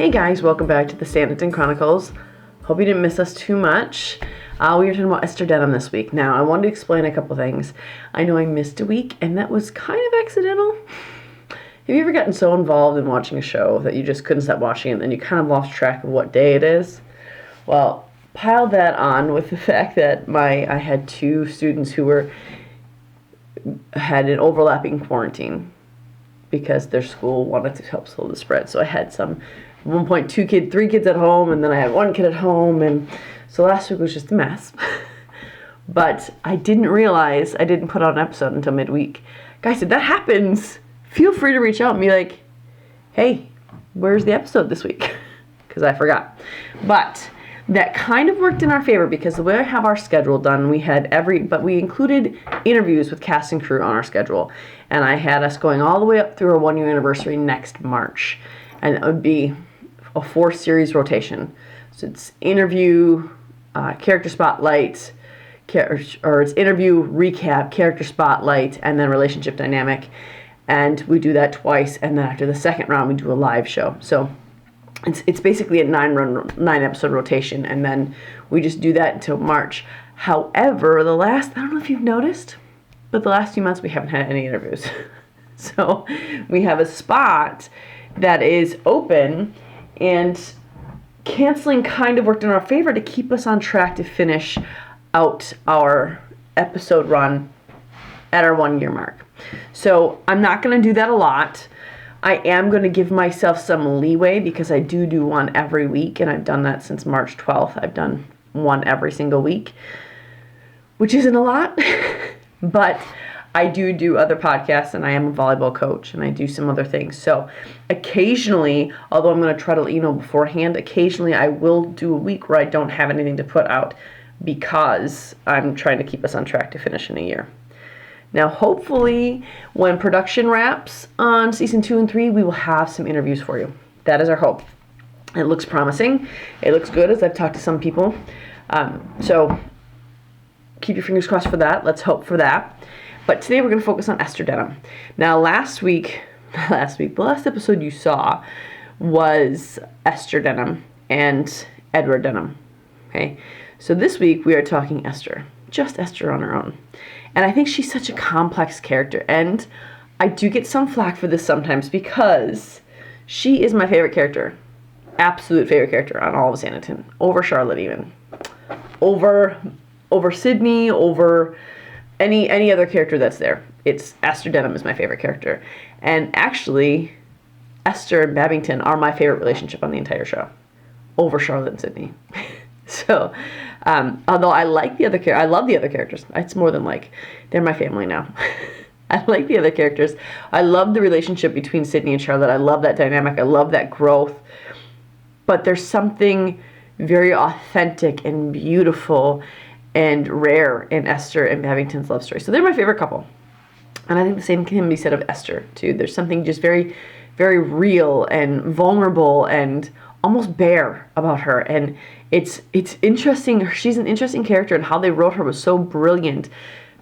Hey guys, welcome back to the Sanditon Chronicles. Hope you didn't miss us too much. We were talking about Esther Denham this week. Now, I wanted to explain a couple things. I know I missed a week, and that was kind of accidental. Have you ever gotten so involved in watching a show that you just couldn't stop watching it, and then you kind of lost track of what day it is? Well, pile that on with the fact that I had two students who had an overlapping quarantine because their school wanted to help slow the spread. So I had at one point, three kids at home, and then I had one kid at home, and so last week was just a mess. But I didn't realize I didn't put out an episode until midweek. Guys, if that happens, feel free to reach out and be like, hey, where's the episode this week? Because I forgot. But that kind of worked in our favor because the way I have our schedule done, we included interviews with cast and crew on our schedule. And I had us going all the way up through our 1 year anniversary next March. And it would be a 4-series rotation. So it's interview, character spotlight, it's interview, recap, character spotlight, and then relationship dynamic. And we do that twice, and then after the second round, we do a live show. So it's basically a 9-episode rotation, and then we just do that until March. However, I don't know if you've noticed, but the last few months we haven't had any interviews. So we have a spot that is open, and canceling kind of worked in our favor to keep us on track to finish out our episode run at our 1 year mark. So I'm not going to do that a lot. I am going to give myself some leeway because I do one every week, and I've done that since March 12th. I've done one every single week, which isn't a lot, but I do other podcasts, and I am a volleyball coach, and I do some other things. So occasionally, although I'm going to try to let you know beforehand, occasionally I will do a week where I don't have anything to put out because I'm trying to keep us on track to finish in a year. Now, hopefully, when production wraps on season 2 and 3, we will have some interviews for you. That is our hope. It looks promising. It looks good as I've talked to some people. So keep your fingers crossed for that. Let's hope for that. But today we're going to focus on Esther Denham. Now, the last episode you saw was Esther Denham and Edward Denham. Okay, so this week we are talking Esther, just Esther on her own. And I think she's such a complex character, and I do get some flack for this sometimes because she is my favorite character, absolute favorite character on all of Sanditon, over Charlotte even, over Sydney, over any other character that's there. It's Esther Denham is my favorite character. And actually, Esther and Babington are my favorite relationship on the entire show, over Charlotte and Sydney. So, although I like the other I love the other characters. It's more than like, they're my family now. I like the other characters. I love the relationship between Sydney and Charlotte. I love that dynamic. I love that growth. But there's something very authentic and beautiful and rare in Esther and Babington's love story. So they're my favorite couple. And I think the same can be said of Esther, too. There's something just very, very real and vulnerable and almost bare about her. And it's interesting. She's an interesting character, and how they wrote her was so brilliant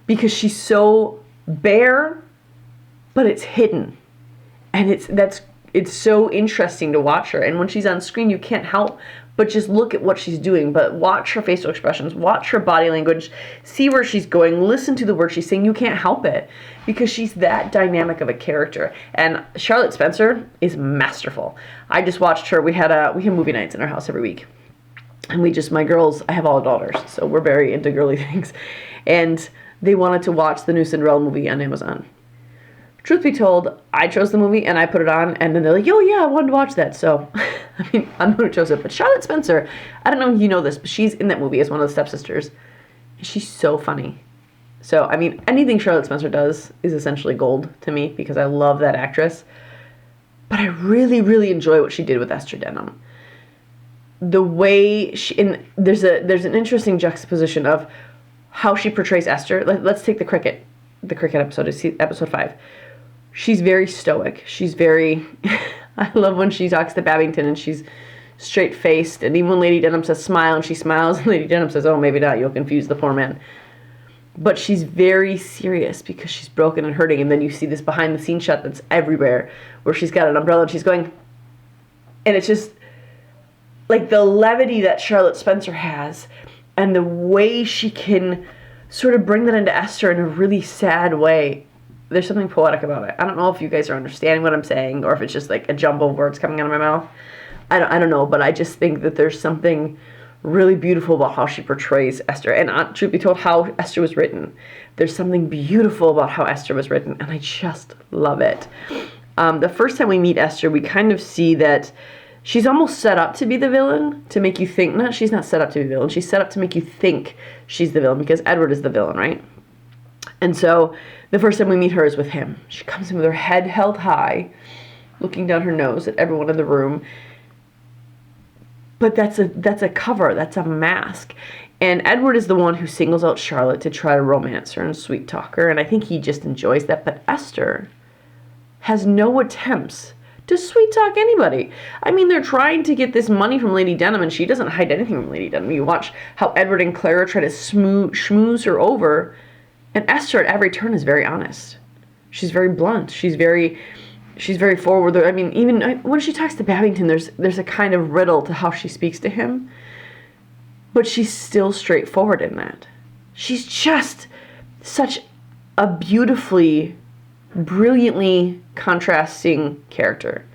because she's so bare, but it's hidden. And it's so interesting to watch her. And when she's on screen, you can't help but just look at what she's doing, but watch her facial expressions, watch her body language, see where she's going, listen to the words she's saying. You can't help it because she's that dynamic of a character. And Charlotte Spencer is masterful. I just watched her. We have movie nights in our house every week. And my girls, I have all daughters, so we're very into girly things. And they wanted to watch the new Cinderella movie on Amazon. Truth be told, I chose the movie and I put it on, and then they're like, oh yeah, I wanted to watch that. So, I'm the one who chose it. But Charlotte Spencer, I don't know if you know this, but she's in that movie as one of the stepsisters. She's so funny. So, anything Charlotte Spencer does is essentially gold to me because I love that actress. But I really, really enjoy what she did with Esther Denham. The way there's an interesting juxtaposition of how she portrays Esther. Let's take the cricket episode, it's episode 5. She's very stoic. She's very, I love when she talks to Babington and she's straight-faced. And even when Lady Denham says smile and she smiles, and Lady Denham says, oh, maybe not, you'll confuse the poor man. But she's very serious because she's broken and hurting. And then you see this behind-the-scenes shot that's everywhere where she's got an umbrella and she's going, and it's just, like the levity that Charlotte Spencer has, and the way she can sort of bring that into Esther in a really sad way. There's something poetic about it. I don't know if you guys are understanding what I'm saying, or if it's just like a jumble of words coming out of my mouth. I don't know, but I just think that there's something really beautiful about how she portrays Esther. And truth be told, how Esther was written. There's something beautiful about how Esther was written, and I just love it. The first time we meet Esther, we kind of see that she's almost set up to be the villain, to make you think, no, she's not set up to be the villain. She's set up to make you think she's the villain, because Edward is the villain, right? And so the first time we meet her is with him. She comes in with her head held high, looking down her nose at everyone in the room. But that's a cover, that's a mask. And Edward is the one who singles out Charlotte to try to romance her and sweet talk her, and I think he just enjoys that. But Esther has no attempts to sweet talk anybody. I mean, they're trying to get this money from Lady Denham, and she doesn't hide anything from Lady Denham. You watch how Edward and Clara try to schmooze her over, and Esther at every turn is very honest. She's very blunt. She's very forward. I mean, even when she talks to Babington, there's a kind of riddle to how she speaks to him, but she's still straightforward in that. She's just such a beautifully, brilliantly contrasting character.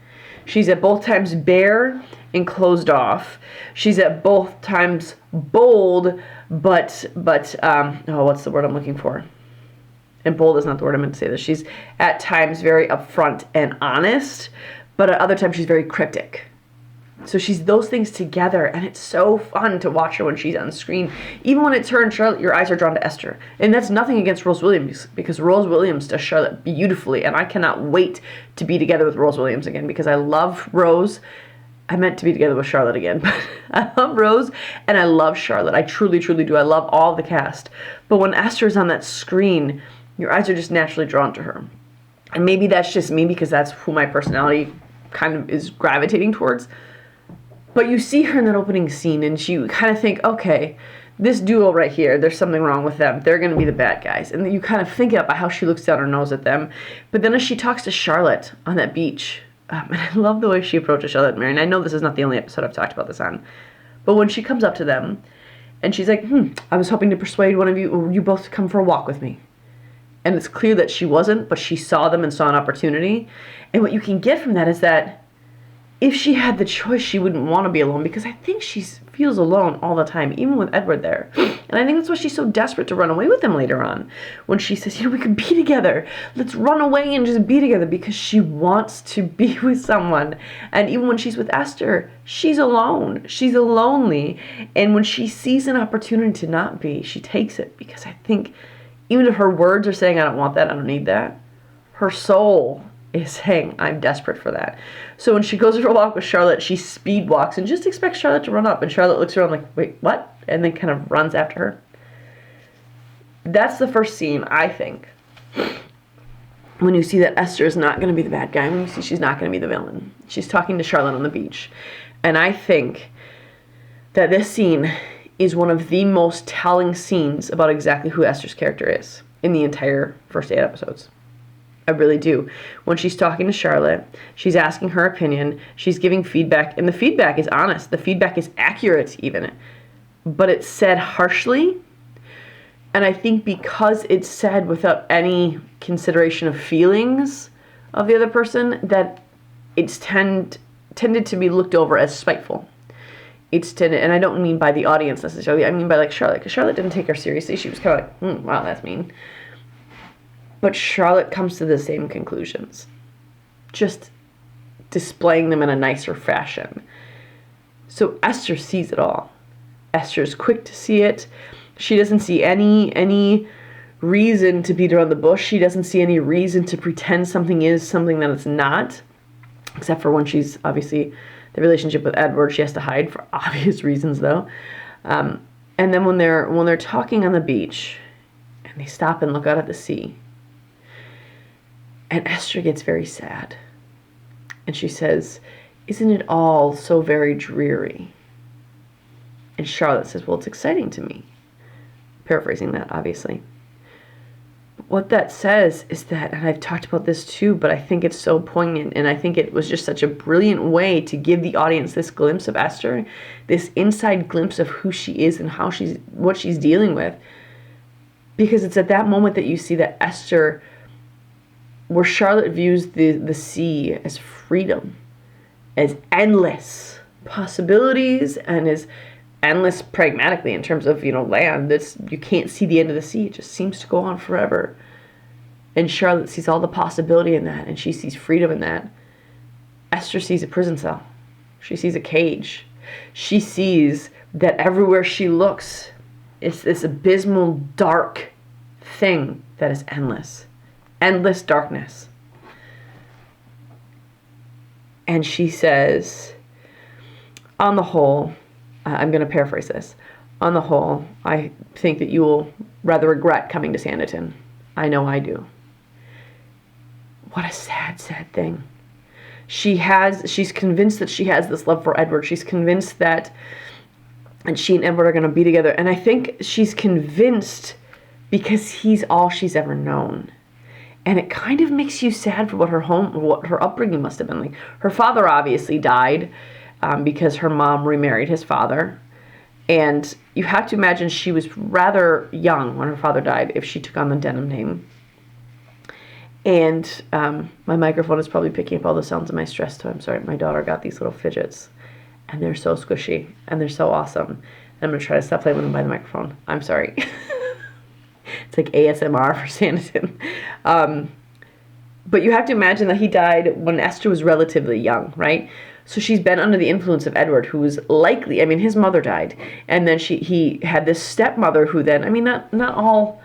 She's at both times bare and closed off. She's at both times bold, but what's the word I'm looking for? And bold is not the word I meant to say this. She's at times very upfront and honest, but at other times she's very cryptic. So she's those things together, and it's so fun to watch her when she's on screen. Even when it's her and Charlotte, your eyes are drawn to Esther. And that's nothing against Rose Williams, because Rose Williams does Charlotte beautifully, and I cannot wait to be together with Rose Williams again, because I love Rose. I meant to be together with Charlotte again, but I love Rose and I love Charlotte. I truly, truly do. I love all the cast. But when Esther's on that screen, your eyes are just naturally drawn to her. And maybe that's just me, because that's who my personality kind of is gravitating towards. But you see her in that opening scene, and you kind of think, okay, this duo right here, there's something wrong with them. They're going to be the bad guys. And then you kind of think about how she looks down her nose at them. But then as she talks to Charlotte on that beach, and I love the way she approaches Charlotte and Mary. And I know this is not the only episode I've talked about this on. But when she comes up to them, and she's like, I was hoping to persuade one of you both to come for a walk with me. And it's clear that she wasn't, but she saw them and saw an opportunity. And what you can get from that is that if she had the choice, she wouldn't want to be alone, because I think she feels alone all the time, even with Edward there. And I think that's why she's so desperate to run away with him later on, when she says, we could be together. Let's run away and just be together, because she wants to be with someone. And even when she's with Esther, she's alone. She's lonely. And when she sees an opportunity to not be, she takes it, because I think even if her words are saying, I don't want that, I don't need that, her soul is saying, I'm desperate for that. So when she goes for a walk with Charlotte, she speed walks and just expects Charlotte to run up. And Charlotte looks around like, wait, what? And then kind of runs after her. That's the first scene, I think, when you see that Esther is not going to be the bad guy, when you see she's not going to be the villain. She's talking to Charlotte on the beach. And I think that this scene is one of the most telling scenes about exactly who Esther's character is in the entire first 8 episodes. I really do. When she's talking to Charlotte, she's asking her opinion, she's giving feedback, and the feedback is honest. The feedback is accurate, even. But it's said harshly, and I think because it's said without any consideration of feelings of the other person, that it's tended to be looked over as spiteful. It's tended, and I don't mean by the audience necessarily, I mean by like Charlotte, because Charlotte didn't take her seriously. She was kind of like, wow, that's mean. But Charlotte comes to the same conclusions, just displaying them in a nicer fashion. So Esther sees it all. Esther is quick to see it. She doesn't see any reason to beat around the bush. She doesn't see any reason to pretend something is something that it's not, except for when she's obviously the relationship with Edward. She has to hide for obvious reasons, though. And then when they're talking on the beach, and they stop and look out at the sea, and Esther gets very sad. And she says, isn't it all so very dreary? And Charlotte says, well, it's exciting to me. Paraphrasing that, obviously. what that says is that, and I've talked about this too, but I think it's so poignant, and I think it was just such a brilliant way to give the audience this glimpse of Esther, this inside glimpse of who she is and what she's dealing with. Because it's at that moment that you see that Esther, where Charlotte views the sea as freedom, as endless possibilities, and as endless pragmatically in terms of, land. You can't see the end of the sea. It just seems to go on forever. And Charlotte sees all the possibility in that, and she sees freedom in that. Esther sees a prison cell. She sees a cage. She sees that everywhere she looks, it's this abysmal, dark thing that is endless. Endless darkness. And she says, on the whole, I'm going to paraphrase this. On the whole, I think that you will rather regret coming to Sanditon. I know I do. What a sad, sad thing. She's convinced that she has this love for Edward. She's convinced that and she and Edward are going to be together. And I think she's convinced because he's all she's ever known. And it kind of makes you sad for what her upbringing must have been like. Her father obviously died because her mom remarried his father. And you have to imagine she was rather young when her father died if she took on the Denham name. And my microphone is probably picking up all the sounds of my stress toy. I'm sorry, my daughter got these little fidgets. And they're so squishy. And they're so awesome. And I'm going to try to stop playing with them by the microphone. I'm sorry. It's like ASMR for Sanditon. But you have to imagine that he died when Esther was relatively young, right? So she's been under the influence of Edward, who was likely, his mother died. And then he had this stepmother who then, not all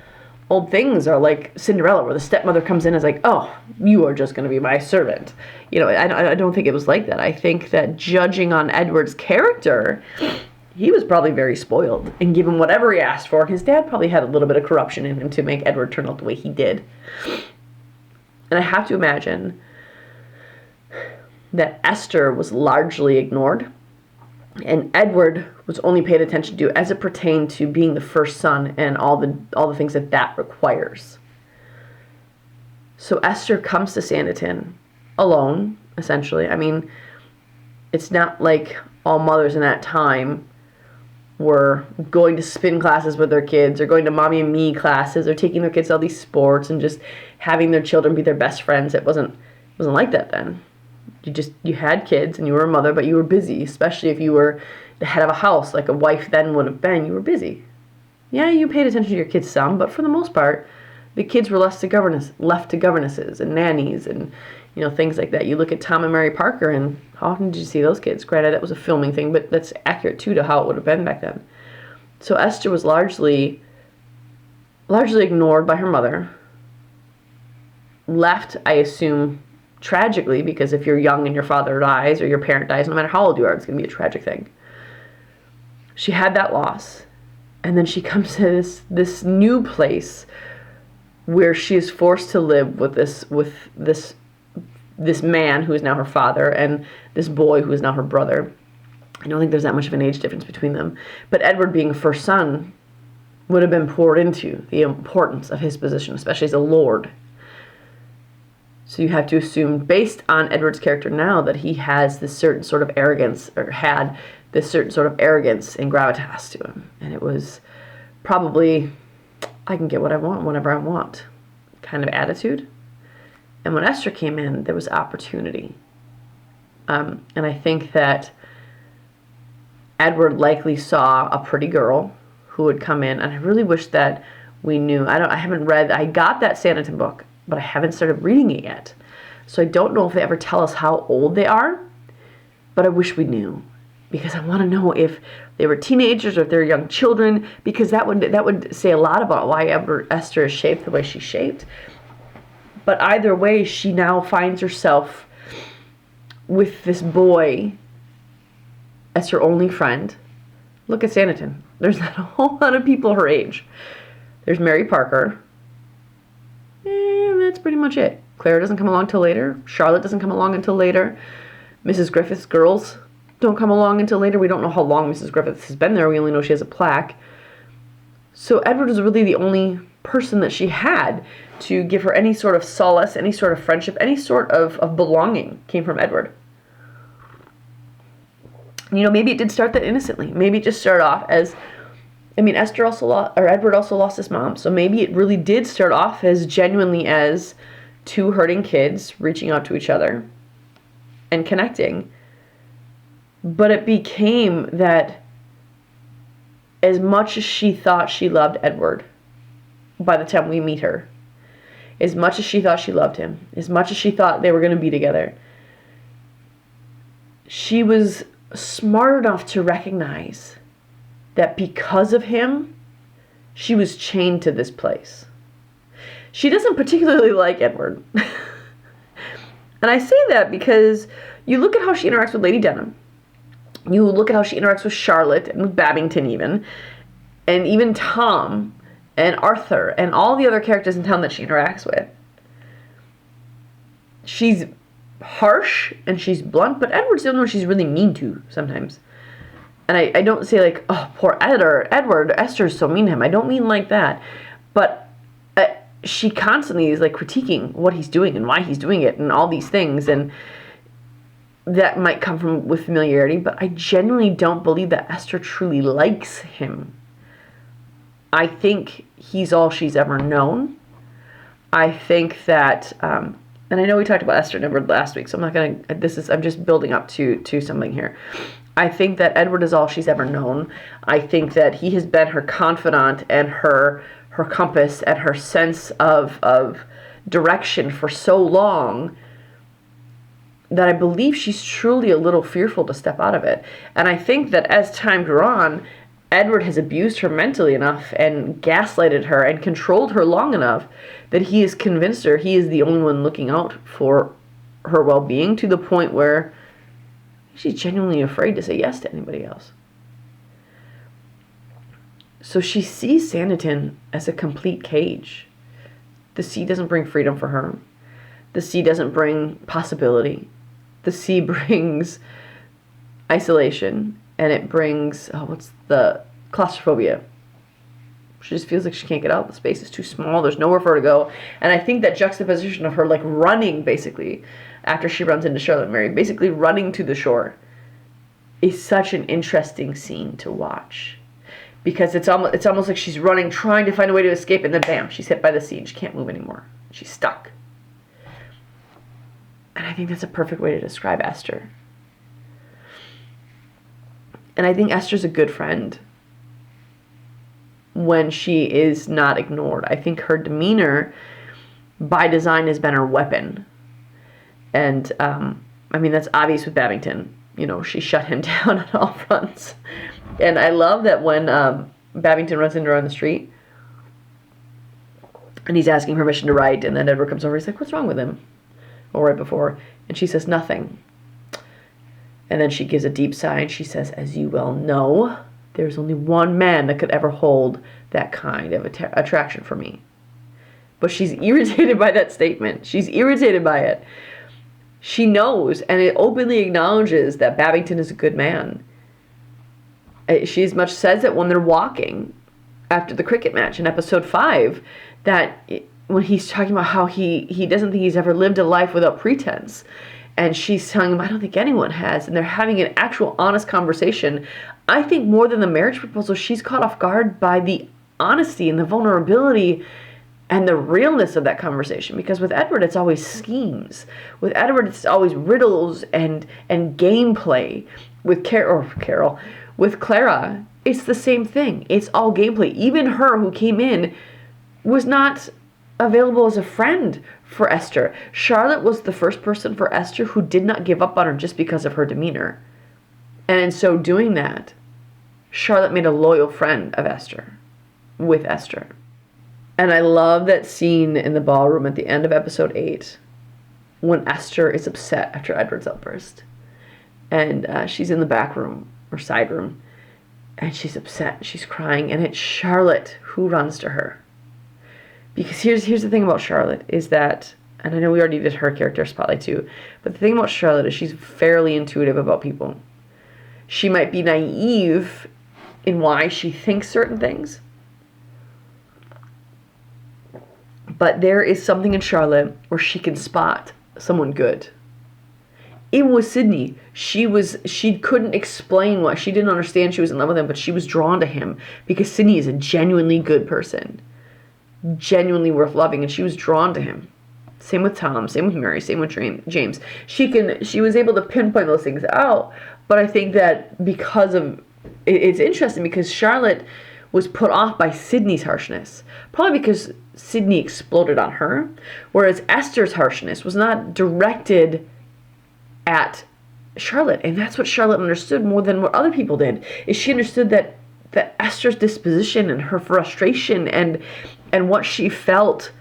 old things are like Cinderella, where the stepmother comes in and is like, oh, you are just going to be my servant. I don't think it was like that. I think that judging on Edward's character, he was probably very spoiled and given whatever he asked for. His dad probably had a little bit of corruption in him to make Edward turn out the way he did. And I have to imagine that Esther was largely ignored and Edward was only paid attention to as it pertained to being the first son and all the things that requires. So Esther comes to Sanditon alone, essentially. It's not like all mothers in that time were going to spin classes with their kids or going to mommy and me classes or taking their kids to all these sports and just having their children be their best friends. It wasn't like that then. You had kids and you were a mother, but you were busy, especially if you were the head of a house like a wife then would have been. You were busy. Yeah, you paid attention to your kids some, but for the most part, the kids were left to governesses and nannies and things like that. You look at Tom and Mary Parker, and how often did you see those kids? Granted, that was a filming thing, but that's accurate too to how it would have been back then. So Esther was largely ignored by her mother. Left, I assume, tragically, because if you're young and your father dies or your parent dies, no matter how old you are, it's going to be a tragic thing. She had that loss. And then she comes to this new place where she is forced to live with this man who is now her father and this boy who is now her brother. I don't think there's that much of an age difference between them. But Edward, being a first son, would have been poured into the importance of his position, especially as a lord. So you have to assume, based on Edward's character now, that he has this certain sort of arrogance, or had this certain sort of arrogance and gravitas to him. And it was probably, I can get what I want whenever I want kind of attitude. And when Esther came in, there was opportunity. And I think that Edward likely saw a pretty girl who would come in, and I really wish that we knew. I got that Sanditon book, but I haven't started reading it yet. So I don't know if they ever tell us how old they are, but I wish we knew. Because I want to know if they were teenagers or if they're young children, because that would say a lot about why Esther is shaped the way she's shaped. But either way, she now finds herself with this boy as her only friend. Look at Sanditon. There's not a whole lot of people her age. There's Mary Parker. And that's pretty much it. Claire doesn't come along till later. Charlotte doesn't come along until later. Mrs. Griffith's girls don't come along until later. We don't know how long Mrs. Griffith has been there. We only know she has a plaque. So Edward is really the only person that she had to give her any sort of solace, any sort of friendship, any sort of belonging came from Edward. Maybe it did start that innocently. Maybe it just started off as, Edward also lost his mom, so maybe it really did start off as genuinely as two hurting kids reaching out to each other and connecting. But it became that as much as she thought she loved Edward by the time we meet her, as much as she thought she loved him, as much as she thought they were going to be together, she was smart enough to recognize that because of him, she was chained to this place. She doesn't particularly like Edward. And I say that because you look at how she interacts with Lady Denham. You look at how she interacts with Charlotte and with Babington and even Tom and Arthur and all the other characters in town that she interacts with. She's harsh and she's blunt, but Edward's the only one she's really mean to sometimes. And I don't say like, oh, poor Edward, Esther's so mean to him. I don't mean like that. But she constantly is like critiquing what he's doing and why he's doing it and all these things. And that might come with familiarity, but I genuinely don't believe that Esther truly likes him. I think he's all she's ever known. I think that, and I know we talked about Esther and Edward last week, so I'm just building up to something here. I think that Edward is all she's ever known. I think that he has been her confidant and her compass and her sense of direction for so long that I believe she's truly a little fearful to step out of it. And I think that as time grew on, Edward has abused her mentally enough and gaslighted her and controlled her long enough that he has convinced her he is the only one looking out for her well-being, to the point where she's genuinely afraid to say yes to anybody else. So she sees Sanditon as a complete cage. The sea doesn't bring freedom for her. The sea doesn't bring possibility. The sea brings isolation, and it brings, the claustrophobia. She just feels like she can't get out. The space is too small. There's nowhere for her to go. And I think that juxtaposition of her like running, basically, after she runs into Charlotte and Mary, basically running to the shore, is such an interesting scene to watch. Because it's almost like she's running, trying to find a way to escape, and then bam, she's hit by the sea and she can't move anymore. She's stuck. And I think that's a perfect way to describe Esther. And I think Esther's a good friend when she is not ignored. I think her demeanor, by design, has been her weapon. And, that's obvious with Babington. She shut him down on all fronts. And I love that when Babington runs into her on the street, and he's asking permission to write, and then Edward comes over, he's like, what's wrong with him? Or right before, and she says, nothing. And then she gives a deep sigh, and she says, as you well know, there's only one man that could ever hold that kind of attraction for me. But she's irritated by that statement. She's irritated by it. She knows, and it openly acknowledges that Babington is a good man. She as much says it when they're walking after the cricket match in episode 5, that when he's talking about how he doesn't think he's ever lived a life without pretense. And she's telling him, I don't think anyone has. And they're having an actual honest conversation. I think more than the marriage proposal, she's caught off guard by the honesty and the vulnerability and the realness of that conversation. Because with Edward, it's always schemes. With Edward, it's always riddles and gameplay. With Carol, with Clara, it's the same thing. It's all gameplay. Even her, who came in, was not available as a friend for Esther. Charlotte was the first person for Esther who did not give up on her just because of her demeanor. And in so doing that, Charlotte made a loyal friend of Esther, with Esther. And I love that scene in the ballroom at the end of episode 8, when Esther is upset after Edward's outburst. And she's in the back room, or side room, and she's upset, she's crying, and it's Charlotte who runs to her. Because here's the thing about Charlotte, is that, and I know we already did her character spotlight too, but the thing about Charlotte is she's fairly intuitive about people. She might be naive in why she thinks certain things, But there is something in Charlotte where she can spot someone good. Even with Sydney, she couldn't explain why. She didn't understand she was in love with him, but she was drawn to him because Sydney is a genuinely good person, genuinely worth loving, and she was drawn to him. Same with Tom, same with Mary, same with James. She was able to pinpoint those things out, but I think that because of, it's interesting because Charlotte was put off by Sydney's harshness, probably because Sydney exploded on her, whereas Esther's harshness was not directed at Charlotte, and that's what Charlotte understood more than what other people did. Is she understood that Esther's disposition and her frustration and what she felt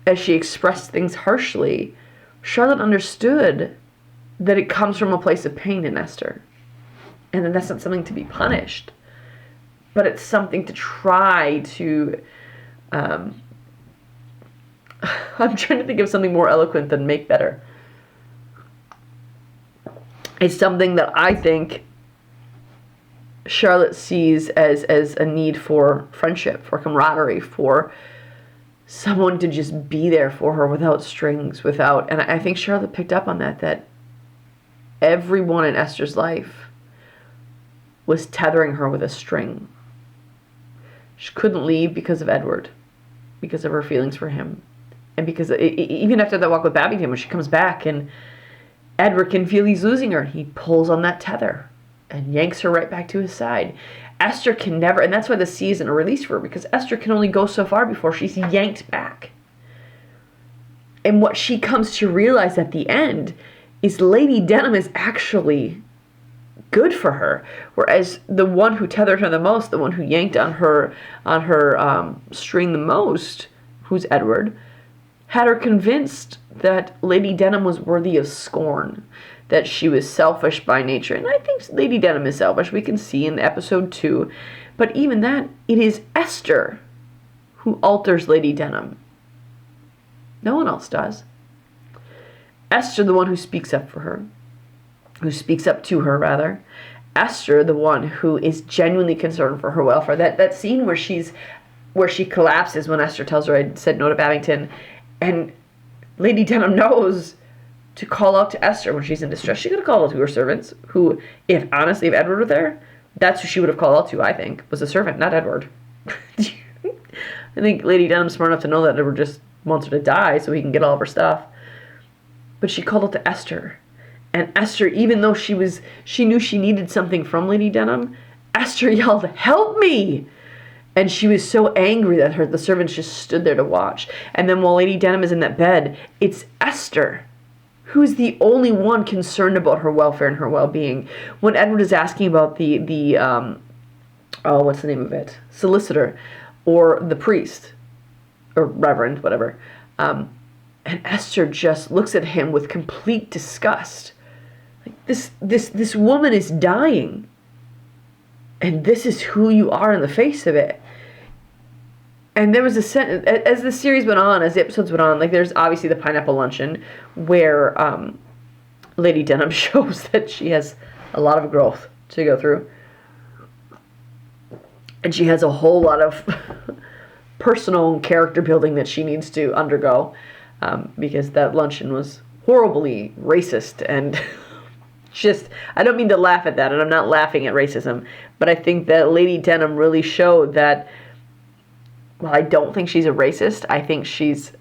as she expressed things harshly, Charlotte understood that it comes from a place of pain in Esther, and that that's not something to be punished, but it's something to try to. I'm trying to think of something more eloquent than make better. It's something that I think Charlotte sees as a need for friendship, for camaraderie, for someone to just be there for her without strings, and I think Charlotte picked up on that everyone in Esther's life was tethering her with a string. She couldn't leave because of Edward, because of her feelings for him, and because even after that walk with Babington, when she comes back and Edward can feel he's losing her, he pulls on that tether and yanks her right back to his side. Esther can never, and that's why the sea isn't a release for her, because Esther can only go so far before she's yanked back. And what she comes to realize at the end is Lady Denham is actually good for her, whereas the one who tethered her the most, the one who yanked on her string the most, who's Edward, had her convinced that Lady Denham was worthy of scorn, that she was selfish by nature. And I think Lady Denham is selfish. We can see in episode 2. But even that, it is Esther who alters Lady Denham. No one else does. Esther, the one who speaks up for her, who speaks up to her, rather. Esther, the one who is genuinely concerned for her welfare. That scene where she collapses when Esther tells her I said no to Babington, and Lady Denham knows to call out to Esther when she's in distress. She could have called out to her servants, who, if Edward were there, that's who she would have called out to, I think, was the servant, not Edward. I think Lady Denham's smart enough to know that Edward just wants her to die so he can get all of her stuff. But she called out to Esther. And Esther, even though she knew she needed something from Lady Denham, Esther yelled, "Help me!" And she was so angry that the servants just stood there to watch. And then while Lady Denham is in that bed, it's Esther who's the only one concerned about her welfare and her well-being. When Edward is asking about the what's the name of it? Solicitor, or the priest, or reverend, whatever. And Esther just looks at him with complete disgust. Like, this woman is dying, and this is who you are in the face of it. And there was a sentence, as the series went on, as the episodes went on, like there's obviously the pineapple luncheon, where Lady Denham shows that she has a lot of growth to go through. And she has a whole lot of personal character building that she needs to undergo, because that luncheon was horribly racist and just, I don't mean to laugh at that, and I'm not laughing at racism, but I think that Lady Denham really showed that, well, I don't think she's a racist. I think she's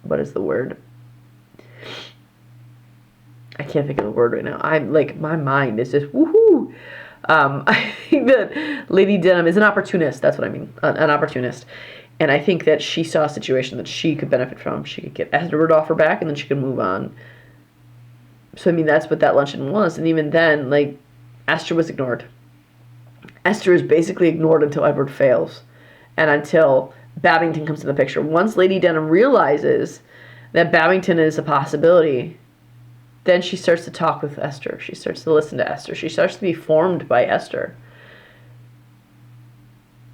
what is the word? I can't think of the word right now. I'm like, my mind is just woohoo. I think that Lady Denham is an opportunist. That's what I mean, an opportunist. And I think that she saw a situation that she could benefit from. She could get Edward off her back, and then she could move on. So, I mean, that's what that luncheon was. And even then, like, Esther was ignored. Esther is basically ignored until Edward fails, and until Babington comes in the picture. Once Lady Denham realizes that Babington is a possibility, then she starts to talk with Esther. She starts to listen to Esther. She starts to be formed by Esther.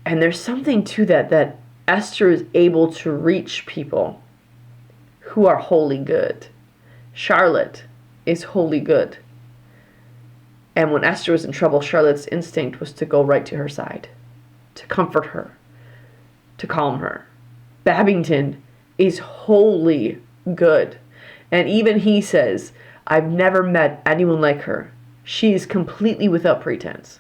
And there's something to that Esther is able to reach people who are wholly good. Charlotte is wholly good. And when Esther was in trouble, Charlotte's instinct was to go right to her side, to comfort her, to calm her. Babington is wholly good. And even he says, I've never met anyone like her. She is completely without pretense.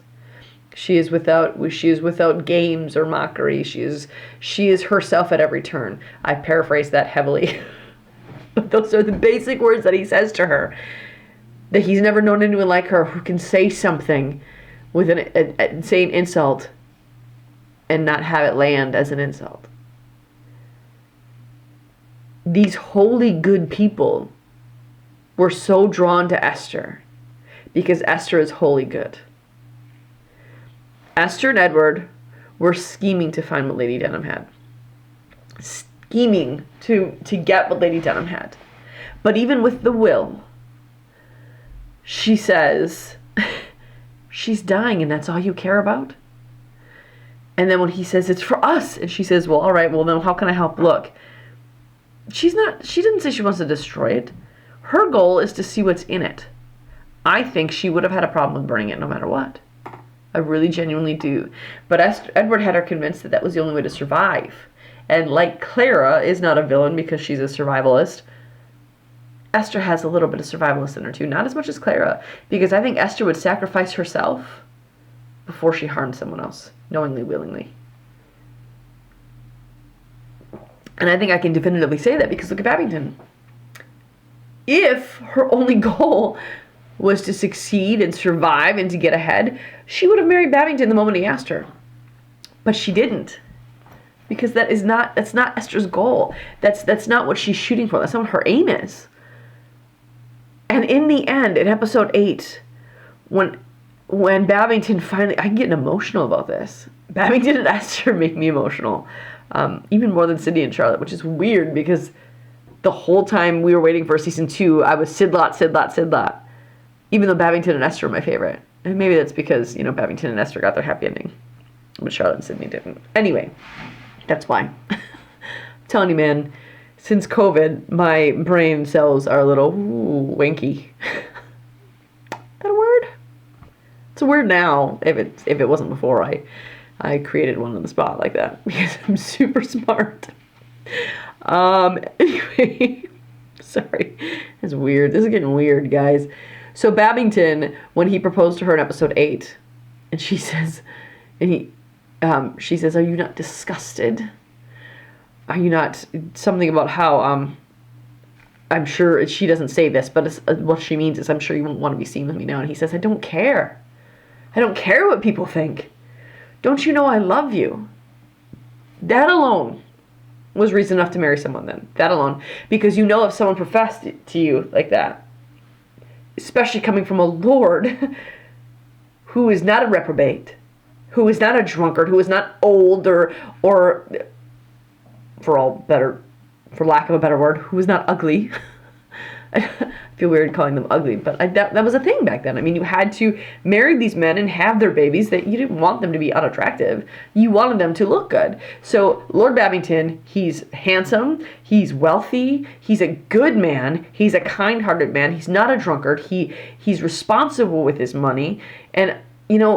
She is without games or mockery. She is herself at every turn. I paraphrase that heavily. But those are the basic words that he says to her. That he's never known anyone like her who can say something with an insane insult and not have it land as an insult. These wholly good people were so drawn to Esther because Esther is wholly good. Esther and Edward were scheming to find what Lady Denham had. Scheming to get what Lady Denham had. But even with the will, she says, she's dying and that's all you care about? And then when he says, it's for us, and she says, well, all right, well, then how can I help? Look, she didn't say she wants to destroy it. Her goal is to see what's in it. I think she would have had a problem with burning it no matter what. I really genuinely do. But Edward had her convinced that was the only way to survive. And like Clara is not a villain because she's a survivalist, Esther has a little bit of survivalist in her too. Not as much as Clara. Because I think Esther would sacrifice herself before she harmed someone else. Knowingly, willingly. And I think I can definitively say that because look at Babington. If her only goal was to succeed and survive and to get ahead, she would have married Babington the moment he asked her. But she didn't. Because that's not Esther's goal. That's not what she's shooting for. That's not what her aim is. And in the end, in episode 8, when Babington finally, I'm getting emotional about this. Babington and Esther make me emotional. Even more than Sydney and Charlotte, which is weird because the whole time we were waiting for season 2, I was Sidlot. Even though Babington and Esther are my favorite. And maybe that's because, Babington and Esther got their happy ending. But Charlotte and Sydney didn't. Anyway, that's why. I'm telling you, man, since COVID, my brain cells are a little wanky. Is that a word? It's a word now. If it wasn't before, I created one on the spot like that because I'm super smart. Anyway, sorry. It's weird. This is getting weird, guys. So Babington, when he proposed to her in episode 8, and she says, she says, are you not disgusted? Are you not, something about how, I'm sure, she doesn't say this, but what she means is, I'm sure you won't want to be seen with me now. And he says, I don't care. I don't care what people think. Don't you know I love you? That alone was reason enough to marry someone then. That alone. Because if someone professed to you like that, especially coming from a lord who is not a reprobate, who is not a drunkard, who is not old or for lack of a better word, who is not ugly. I feel weird calling them ugly, but that was a thing back then. I mean, you had to marry these men and have their babies that you didn't want them to be unattractive. You wanted them to look good. So Lord Babington, he's handsome, he's wealthy, he's a good man, he's a kind-hearted man, he's not a drunkard, he's responsible with his money, and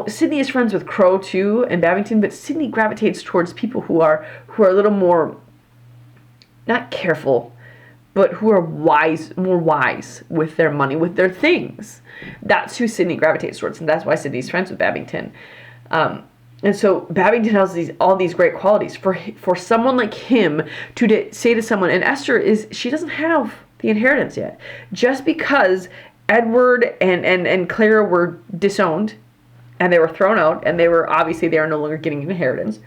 Sydney is friends with Crow too and Babington, but Sydney gravitates towards people who are a little more, not careful, but who are more wise with their money, with their things. That's who Sydney gravitates towards, and that's why Sydney's friends with Babington. And so Babington has all these great qualities. For someone like him to say to someone, and Esther she doesn't have the inheritance yet. Just because Edward and Clara were disowned, and they were thrown out, and they are no longer getting an inheritance.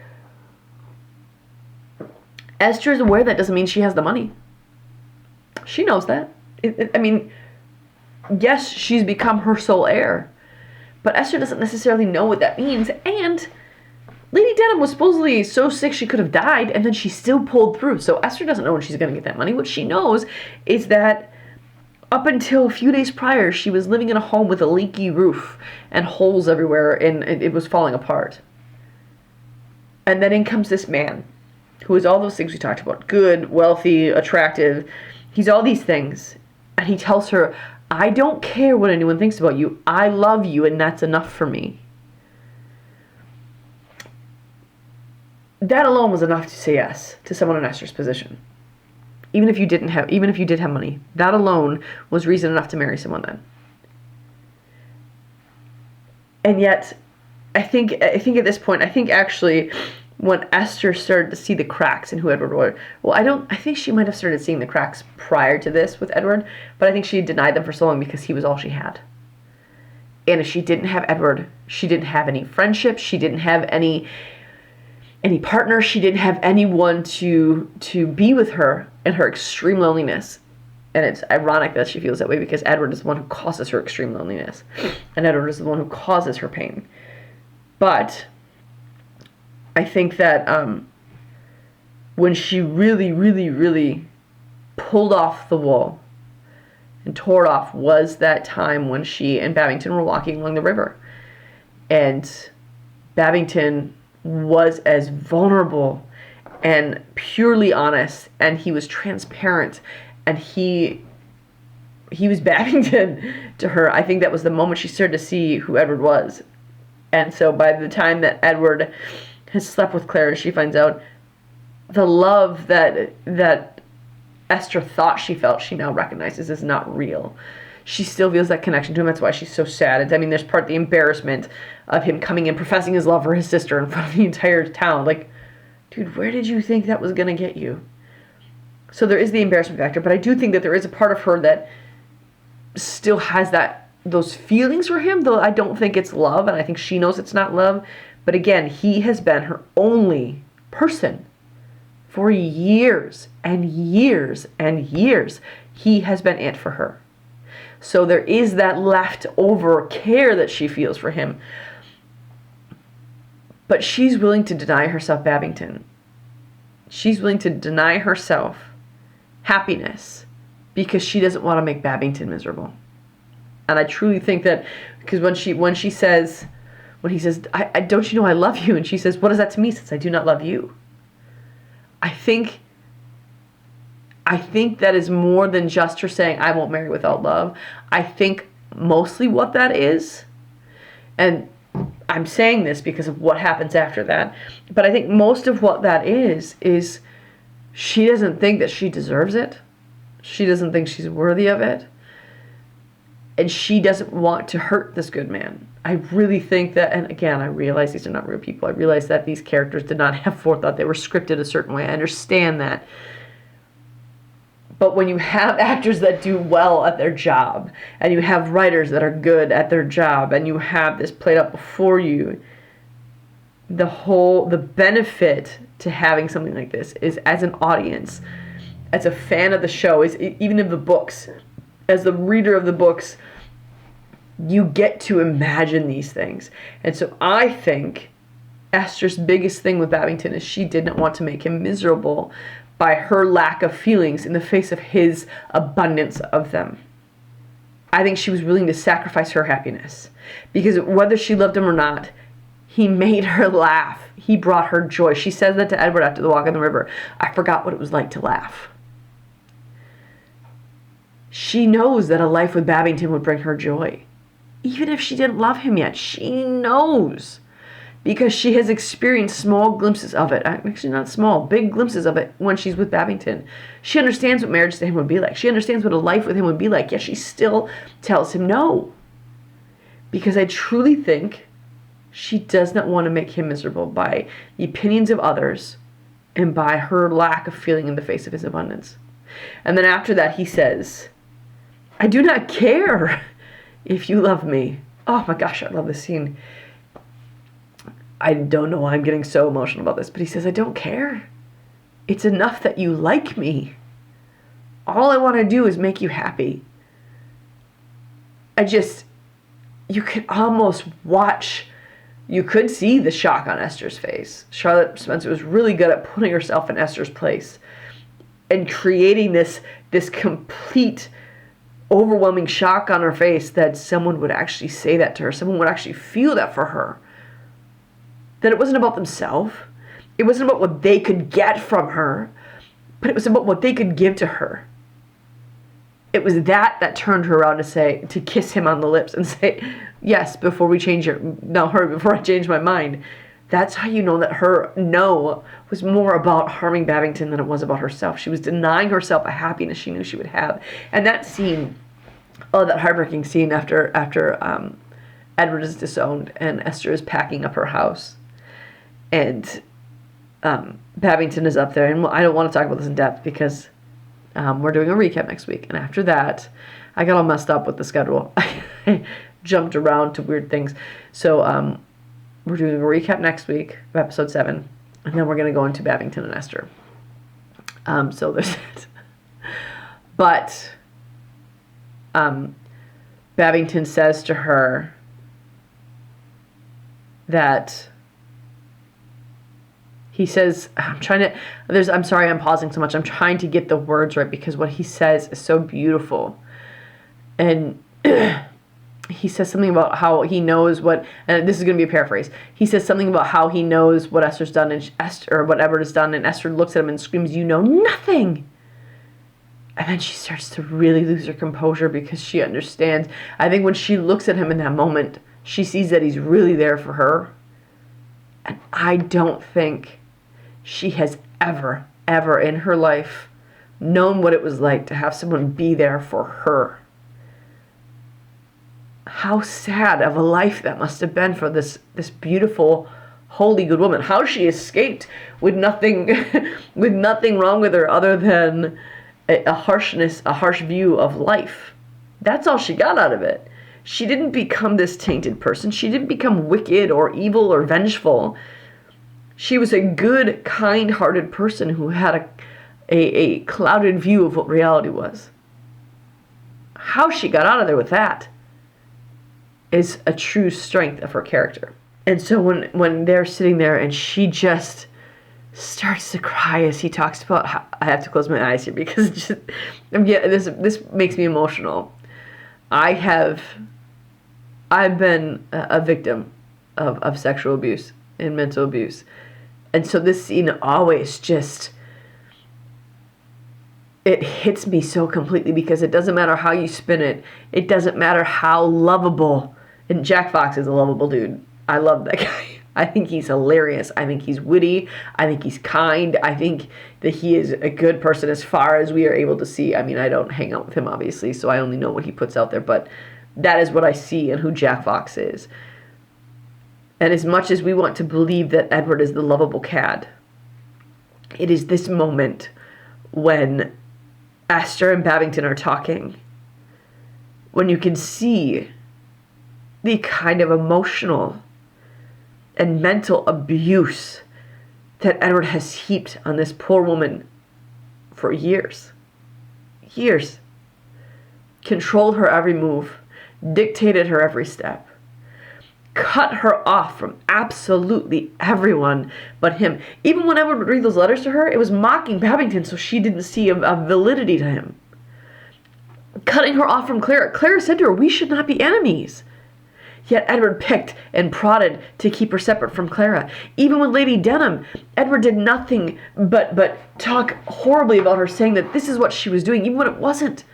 Esther is aware that doesn't mean she has the money. She knows that. Yes, she's become her sole heir. But Esther doesn't necessarily know what that means. And Lady Denham was supposedly so sick she could have died, and then she still pulled through. So Esther doesn't know when she's going to get that money. What she knows is that up until a few days prior, she was living in a home with a leaky roof and holes everywhere, and it was falling apart. And then in comes this man, who is all those things we talked about. Good, wealthy, attractive. He's all these things. And he tells her, I don't care what anyone thinks about you. I love you, and that's enough for me. that alone was enough to say yes to someone in Esther's position. Even if you did have money, that alone was reason enough to marry someone then. And yet, I think at this point, actually, when Esther started to see the cracks in who Edward was, I think she might have started seeing the cracks prior to this with Edward, but I think she denied them for so long because he was all she had. And if she didn't have Edward, she didn't have any friendship, she didn't have any partner, she didn't have anyone to be with her in her extreme loneliness. And it's ironic that she feels that way because Edward is the one who causes her extreme loneliness. And Edward is the one who causes her pain. But I think that when she really, really, really pulled off the wool and tore it off was that time when she and Babington were walking along the river. And Babington was as vulnerable and purely honest, and he was transparent, and he was Babington to her. I think that was the moment she started to see who Edward was. And so by the time that Edward has slept with Claire, she finds out the love that Esther thought she felt, she now recognizes is not real. She still feels that connection to him. That's why she's so sad. I mean, there's part of the embarrassment of him coming in, professing his love for his sister in front of the entire town. Like, dude, where did you think that was going to get you? So there is the embarrassment factor, but I do think that there is a part of her that still has those feelings for him, though I don't think it's love, and I think she knows it's not love. But again, he has been her only person for years and years and years. He has been it for her. So there is that leftover care that she feels for him. But she's willing to deny herself Babington. She's willing to deny herself happiness because she doesn't want to make Babington miserable. And I truly think that, because when he says, I don't you know I love you? And she says, what is that to me since I do not love you? I think that is more than just her saying, I won't marry without love. I think mostly what that is, and I'm saying this because of what happens after that, but I think most of what that is she doesn't think that she deserves it. She doesn't think she's worthy of it. And she doesn't want to hurt this good man. I really think that, and again, I realize these are not real people. I realize that these characters did not have forethought. They were scripted a certain way. I understand that. But when you have actors that do well at their job, and you have writers that are good at their job, and you have this played out before you, the benefit to having something like this is, as an audience, as a fan of the show, is even of the books, as the reader of the books, you get to imagine these things. And so I think Esther's biggest thing with Babington is she did not want to make him miserable by her lack of feelings in the face of his abundance of them. I think she was willing to sacrifice her happiness, because whether she loved him or not, he made her laugh. He brought her joy. She says that to Edward after the walk on the river. I forgot what it was like to laugh. She knows that a life with Babington would bring her joy. Even if she didn't love him yet, she knows. Because she has experienced small glimpses of it. Actually, not small, big glimpses of it when she's with Babington. She understands what marriage to him would be like. She understands what a life with him would be like. Yet she still tells him no. Because I truly think she does not want to make him miserable by the opinions of others and by her lack of feeling in the face of his abundance. And then after that he says, I do not care if you love me. Oh my gosh, I love this scene. I don't know why I'm getting so emotional about this, but he says, I don't care. It's enough that you like me. All I want to do is make you happy. You could almost watch, you could see the shock on Esther's face. Charlotte Spencer was really good at putting herself in Esther's place and creating this complete, overwhelming shock on her face that someone would actually say that to her. Someone would actually feel that for her. That it wasn't about themselves. It wasn't about what they could get from her, but it was about what they could give to her. It was that turned her around to kiss him on the lips and say, yes, before I change my mind, That's how you know that her no was more about harming Babington than it was about herself. She was denying herself a happiness she knew she would have. And that scene, that heartbreaking scene after Edward is disowned and Esther is packing up her house. And Babington is up there. And I don't want to talk about this in depth because we're doing a recap next week. And after that, I got all messed up with the schedule. I jumped around to weird things. So we're doing a recap next week of episode 7. And then we're going to go into Babington and Esther. So there's that. But Babington says to her that he says, I'm sorry I'm pausing so much. I'm trying to get the words right because what he says is so beautiful. And he says something about how he knows what, and this is going to be a paraphrase. He says something about how he knows what Esther's done and Esther, or what Edward has done, and Esther looks at him and screams, "You know nothing." And then she starts to really lose her composure because she understands. I think when she looks at him in that moment, she sees that he's really there for her. And I don't think she has ever in her life known what it was like to have someone be there for her. How sad of a life that must have been for this beautiful, holy, good woman. How she escaped with nothing wrong with her other than a harsh view of life. That's all she got out of it. She didn't become this tainted person. She didn't become wicked or evil or vengeful. She was a good, kind-hearted person who had a clouded view of what reality was. How she got out of there with that is a true strength of her character. And so when they're sitting there and she just starts to cry as he talks about how, I have to close my eyes here because this makes me emotional. I've been a victim of sexual abuse and mental abuse. And so this scene always just, it hits me so completely because it doesn't matter how you spin it. It doesn't matter how lovable. And Jack Fox is a lovable dude. I love that guy. I think he's hilarious. I think he's witty. I think he's kind. I think that he is a good person as far as we are able to see. I mean, I don't hang out with him, obviously, so I only know what he puts out there. But that is what I see in who Jack Fox is. And as much as we want to believe that Edward is the lovable cad, it is this moment when Esther and Babington are talking, when you can see the kind of emotional and mental abuse that Edward has heaped on this poor woman for years. Years. Controlled her every move, dictated her every step, cut her off from absolutely everyone but him. Even when Edward would read those letters to her, it was mocking Babington so she didn't see a validity to him. Cutting her off from Clara. Clara said to her, "We should not be enemies." Yet Edward picked and prodded to keep her separate from Clara. Even with Lady Denham, Edward did nothing but talk horribly about her, saying that this is what she was doing, even when it wasn't.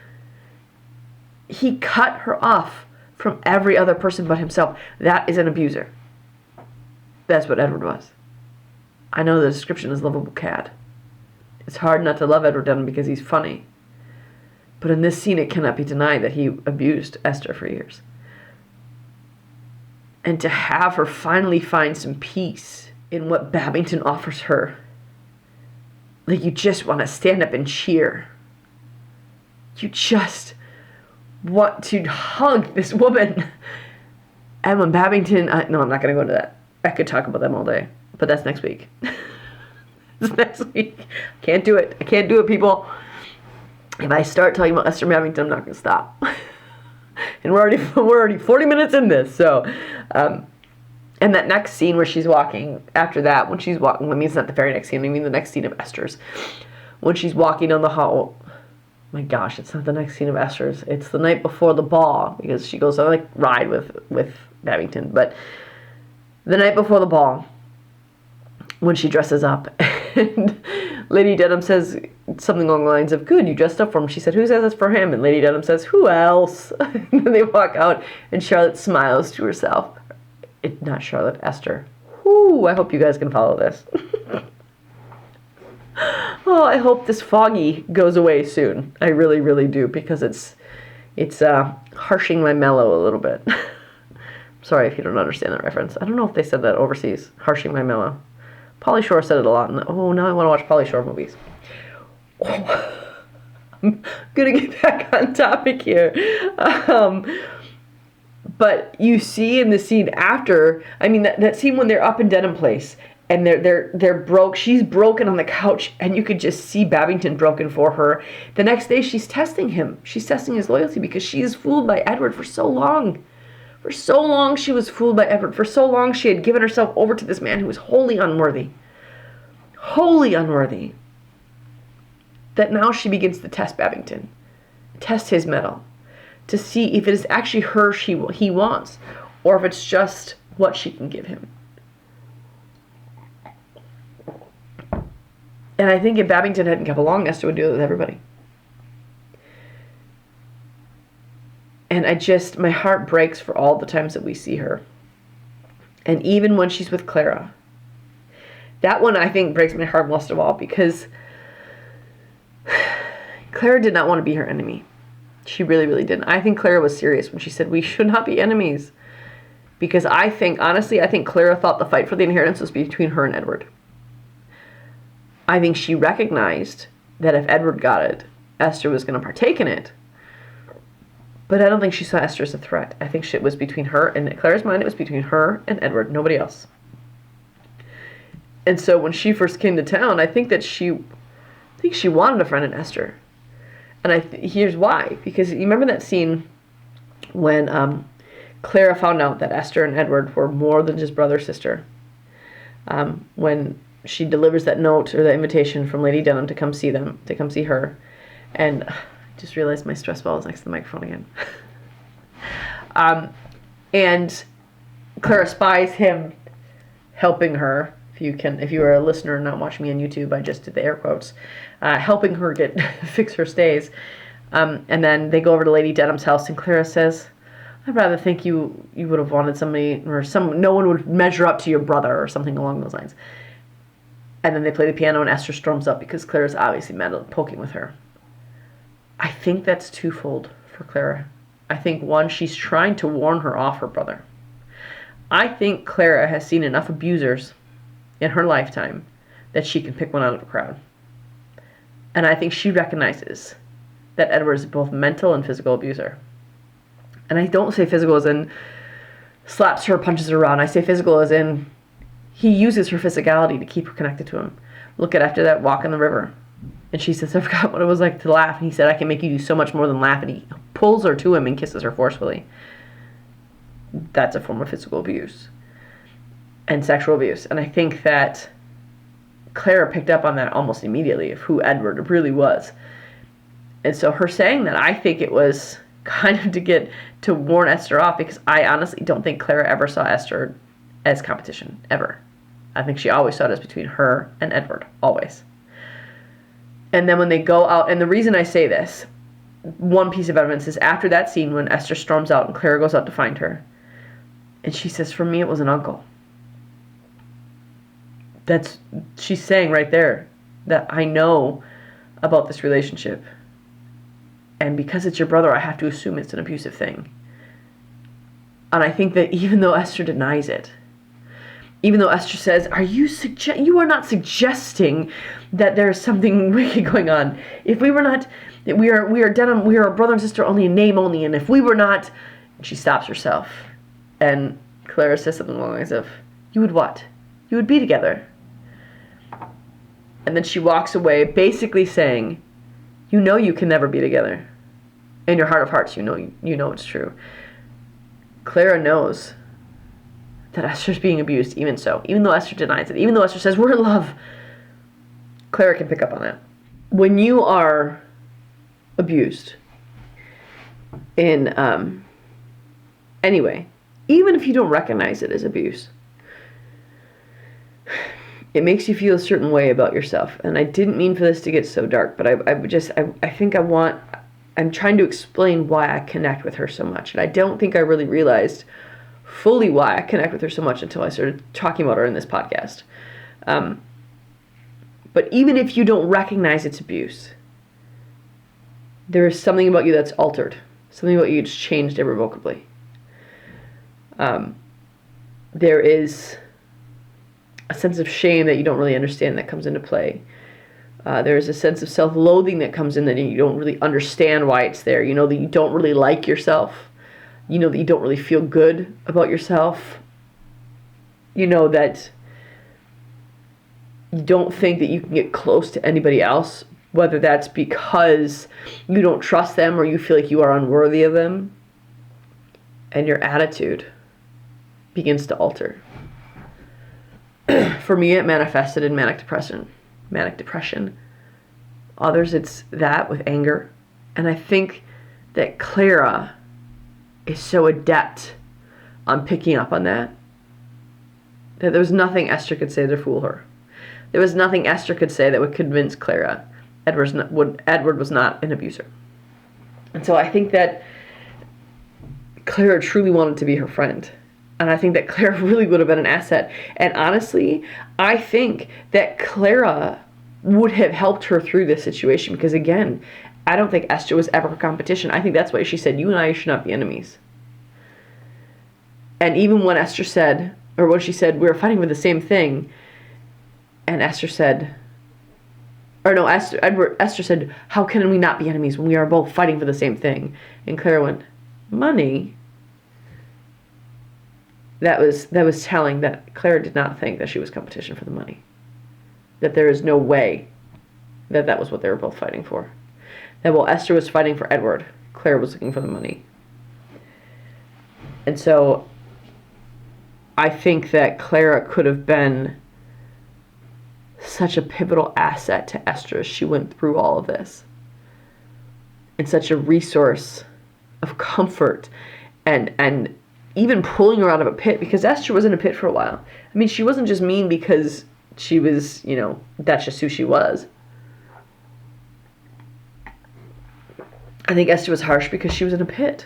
He cut her off from every other person but himself. That is an abuser. That's what Edward was. I know the description is lovable cad. It's hard not to love Edward Denham because he's funny. But in this scene, it cannot be denied that he abused Esther for years. And to have her finally find some peace in what Babington offers her. Like, you just want to stand up and cheer. You just want to hug this woman. And when Babington... no, I'm not going to go into that. I could talk about them all day. But that's next week. That's next week. Can't do it. I can't do it, people. If I start talking about Esther Babington, I'm not going to stop. And we're already 40 minutes in this, so, and that next scene where she's walking, after that, when she's walking, I mean, it's not the very next scene, I mean the next scene of Esther's, when she's walking down the hall, my gosh, it's not the next scene of Esther's, it's the night before the ball, because she goes on, ride with Babington, but the night before the ball, when she dresses up, and Lady Denham says something along the lines of, "Good, you dressed up for him." She said, "Who says that's for him?" And Lady Denham says, "Who else?" And then they walk out, and Charlotte smiles to herself. Not Charlotte, Esther. Whoo! Woo! I hope you guys can follow this. Oh, I hope this foggy goes away soon. I really, really do, because it's harshing my mellow a little bit. Sorry if you don't understand that reference. I don't know if they said that overseas. Harshing my mellow. Pauly Shore said it a lot. Now I want to watch Pauly Shore movies. Oh, I'm gonna get back on topic here. But you see in the scene after, I mean, that scene when they're up in Denham Place and they're broke. She's broken on the couch, and you could just see Babington broken for her. The next day, she's testing him. She's testing his loyalty because she is fooled by Edward for so long. For so long, she was fooled by Edward. For so long, she had given herself over to this man who was wholly unworthy. Wholly unworthy. That now she begins to test Babington. Test his mettle. To see if it is actually her he wants, or if it's just what she can give him. And I think if Babington hadn't come along, Esther would do it with everybody. And my heart breaks for all the times that we see her. And even when she's with Clara. That one, I think, breaks my heart most of all, because Clara did not want to be her enemy. She really, really didn't. I think Clara was serious when she said we should not be enemies. Because honestly, I think Clara thought the fight for the inheritance was between her and Edward. I think she recognized that if Edward got it, Esther was going to partake in it. But I don't think she saw Esther as a threat. I think it was between her, and in Clara's mind, it was between her and Edward, nobody else. And so when she first came to town, I think she wanted a friend in Esther. And here's why. Because you remember that scene when Clara found out that Esther and Edward were more than just brother sister. When she delivers that note or the invitation from Lady Denham to come see her. And I just realized my stress ball is next to the microphone again. And Clara spies him helping her. If you are a listener and not watching me on YouTube, I just did the air quotes. Helping her fix her stays. And then they go over to Lady Denham's house, and Clara says, I'd rather think you would have wanted somebody, or no one would measure up to your brother, or something along those lines. And then they play the piano, and Esther storms up because Clara's obviously poking with her. I think that's twofold for Clara. I think, one, she's trying to warn her off her brother. I think Clara has seen enough abusers in her lifetime that she can pick one out of the crowd. And I think she recognizes that Edward is both mental and physical abuser. And I don't say physical as in slaps her, punches her around. I say physical as in he uses her physicality to keep her connected to him. Look at after that walk in the river. And she says, I forgot what it was like to laugh. And he said, I can make you do so much more than laugh. And he pulls her to him and kisses her forcefully. That's a form of physical abuse and sexual abuse. And I think that Clara picked up on that almost immediately of who Edward really was. And so her saying that, I think it was kind of to warn Esther off, because I honestly don't think Clara ever saw Esther as competition, ever. I think she always saw it as between her and Edward, always. And then when they go out, and the reason I say this, one piece of evidence is after that scene when Esther storms out and Clara goes out to find her, and she says, for me it was an uncle. She's saying right there that I know about this relationship. And because it's your brother, I have to assume it's an abusive thing. And I think that even though Esther denies it, even though Esther says, you are not suggesting that there's something wicked going on. If we were not, we are Denham, we are a brother and sister only in name only, and if we were not, she stops herself. And Clara says something along the lines of, you would what? You would be together. And then she walks away, basically saying, you know you can never be together. In your heart of hearts, you know it's true. Clara knows that Esther's being abused, even though Esther denies it, even though Esther says, we're in love, Clara can pick up on that. When you are abused in any way, even if you don't recognize it as abuse, it makes you feel a certain way about yourself. And I didn't mean for this to get so dark, but I'm trying to explain why I connect with her so much. And I don't think I really realized fully why I connect with her so much until I started talking about her in this podcast. But even if you don't recognize it's abuse, there is something about you that's altered. Something about you that's changed irrevocably. There is a sense of shame that you don't really understand that comes into play. There is a sense of self-loathing that comes in that you don't really understand why it's there. You know that you don't really like yourself. You know that you don't really feel good about yourself. You know that you don't think that you can get close to anybody else, whether that's because you don't trust them or you feel like you are unworthy of them. And your attitude begins to alter. For me, it manifested in manic depression. Others, it's that with anger. And I think that Clara is so adept on picking up on that there was nothing Esther could say to fool her. There was nothing Esther could say that would convince Clara Edward was not an abuser. And so I think that Clara truly wanted to be her friend. And I think that Clara really would have been an asset. And honestly, I think that Clara would have helped her through this situation. Because again, I don't think Esther was ever her competition. I think that's why she said, you and I should not be enemies. And even when Esther said, or when she said, we were fighting for the same thing, and Esther said, Esther said, how can we not be enemies when we are both fighting for the same thing? And Clara went, money? That was telling that Clara did not think that she was competition for the money. That there is no way that was what they were both fighting for. That while Esther was fighting for Edward, Clara was looking for the money. And so I think that Clara could have been such a pivotal asset to Esther as she went through all of this. And such a resource of comfort and even pulling her out of a pit, because Esther was in a pit for a while. I mean, she wasn't just mean because she was, that's just who she was. I think Esther was harsh because she was in a pit.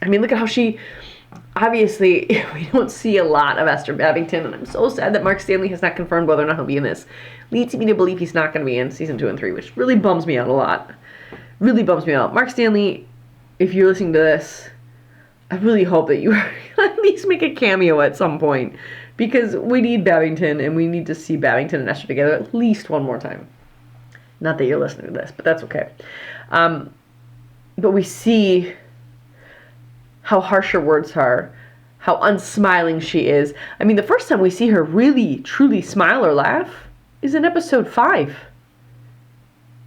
I mean, look at how she, obviously, we don't see a lot of Esther Babington, and I'm so sad that Mark Stanley has not confirmed whether or not he'll be in this. Leads me to believe he's not going to be in season 2 and 3, which really bums me out a lot. Really bums me out. Mark Stanley, if you're listening to this, I really hope that you at least make a cameo at some point, because we need Babington, and we need to see Babington and Esther together at least one more time. Not that you're listening to this, but that's okay. But we see how harsh her words are, how unsmiling she is. I mean, the first time we see her really, truly smile or laugh is in episode 5.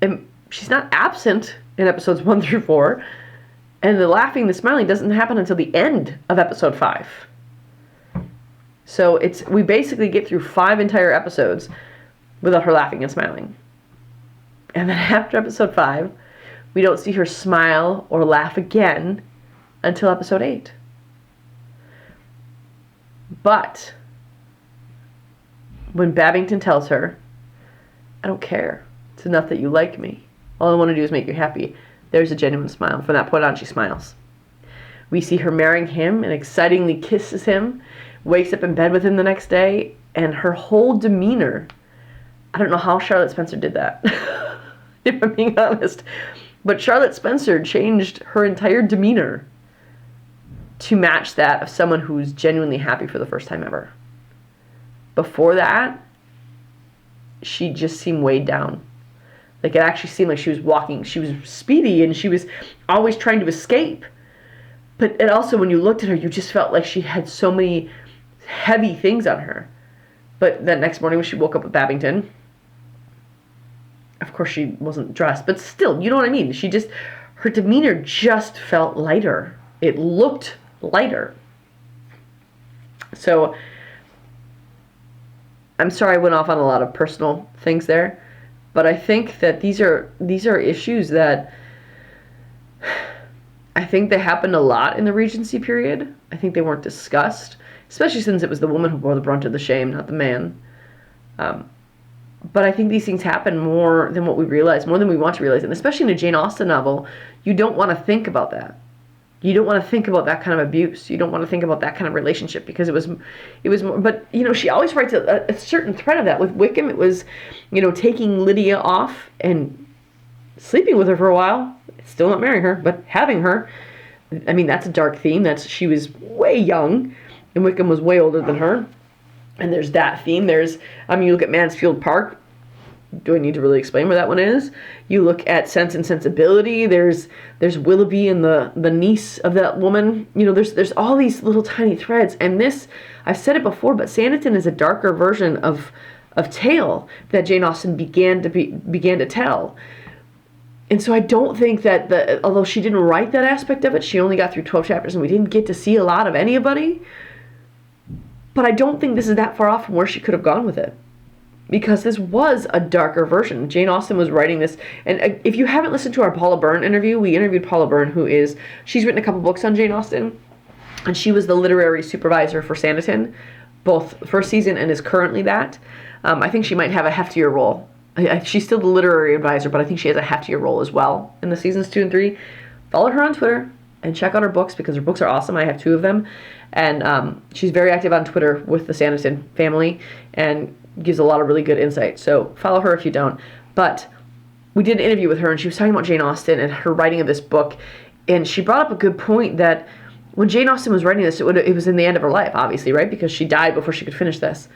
And she's not absent in episodes 1 through 4. And the laughing, the smiling doesn't happen until the end of episode 5. So we basically get through 5 entire episodes without her laughing and smiling. And then after episode 5, we don't see her smile or laugh again until episode 8. But when Babington tells her, I don't care. It's enough that you like me. All I want to do is make you happy. There's a genuine smile. From that point on, she smiles. We see her marrying him and excitingly kisses him, wakes up in bed with him the next day, and her whole demeanor, I don't know how Charlotte Spencer did that, if I'm being honest, but Charlotte Spencer changed her entire demeanor to match that of someone who's genuinely happy for the first time ever. Before that, she just seemed weighed down. Like, it actually seemed like she was walking. She was speedy, and she was always trying to escape. But it also, when you looked at her, you just felt like she had so many heavy things on her. But that next morning when she woke up with Babington, of course she wasn't dressed, but still, you know what I mean? Her demeanor just felt lighter. It looked lighter. So, I'm sorry I went off on a lot of personal things there. But I think that these are issues that I think they happened a lot in the Regency period. I think they weren't discussed, especially since it was the woman who bore the brunt of the shame, not the man. But I think these things happen more than what we realize, more than we want to realize. And especially in a Jane Austen novel, you don't want to think about that. You don't want to think about that kind of abuse. You don't want to think about that kind of relationship because it was more, but, she always writes a certain thread of that. With Wickham, it was, taking Lydia off and sleeping with her for a while, still not marrying her, but having her. I mean, that's a dark theme. She was way young, and Wickham was way older than her. And there's that theme. You look at Mansfield Park. Do I need to really explain where that one is? You look at Sense and Sensibility. There's Willoughby and the niece of that woman. There's all these little tiny threads. And this, I've said it before, but Sanditon is a darker version of tale that Jane Austen began to tell. And so I don't think that although she didn't write that aspect of it, she only got through 12 chapters and we didn't get to see a lot of anybody. But I don't think this is that far off from where she could have gone with it. Because this was a darker version. Jane Austen was writing this. And if you haven't listened to our Paula Byrne interview, we interviewed Paula Byrne, she's written a couple books on Jane Austen. And she was the literary supervisor for Sanditon, both first season and is currently that. I think she might have a heftier role. She's still the literary advisor, but I think she has a heftier role as well in the seasons 2 and 3. Follow her on Twitter and check out her books because her books are awesome. I have 2 of them. And she's very active on Twitter with the Sanditon family and gives a lot of really good insight. So follow her if you don't. But we did an interview with her and she was talking about Jane Austen and her writing of this book. And she brought up a good point that when Jane Austen was writing this, it was in the end of her life, obviously, right? Because she died before she could finish this.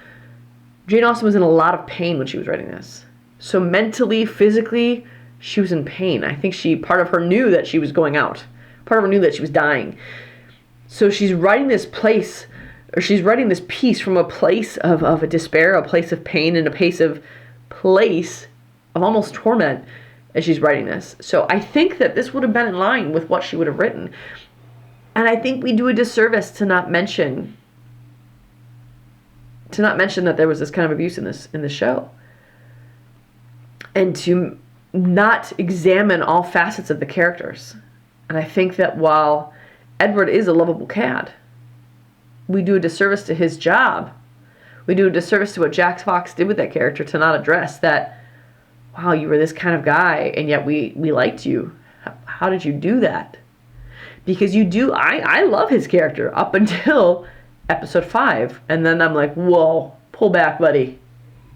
Jane Austen was in a lot of pain when she was writing this. So mentally, physically, she was in pain. I think part of her knew that she was going out. Part of her knew that she was dying. So she's writing this piece from a place of a despair, a place of pain, and a place of almost torment as she's writing this. So I think that this would have been in line with what she would have written. And I think we do a disservice to not mention that there was this kind of abuse in this show. And to not examine all facets of the characters. And I think that while Edward is a lovable cad, we do a disservice to his job. We do a disservice to what Jack Fox did with that character to not address that, wow, you were this kind of guy, and yet we liked you. How did you do that? Because I love his character up until episode 5. And then I'm like, whoa, pull back, buddy.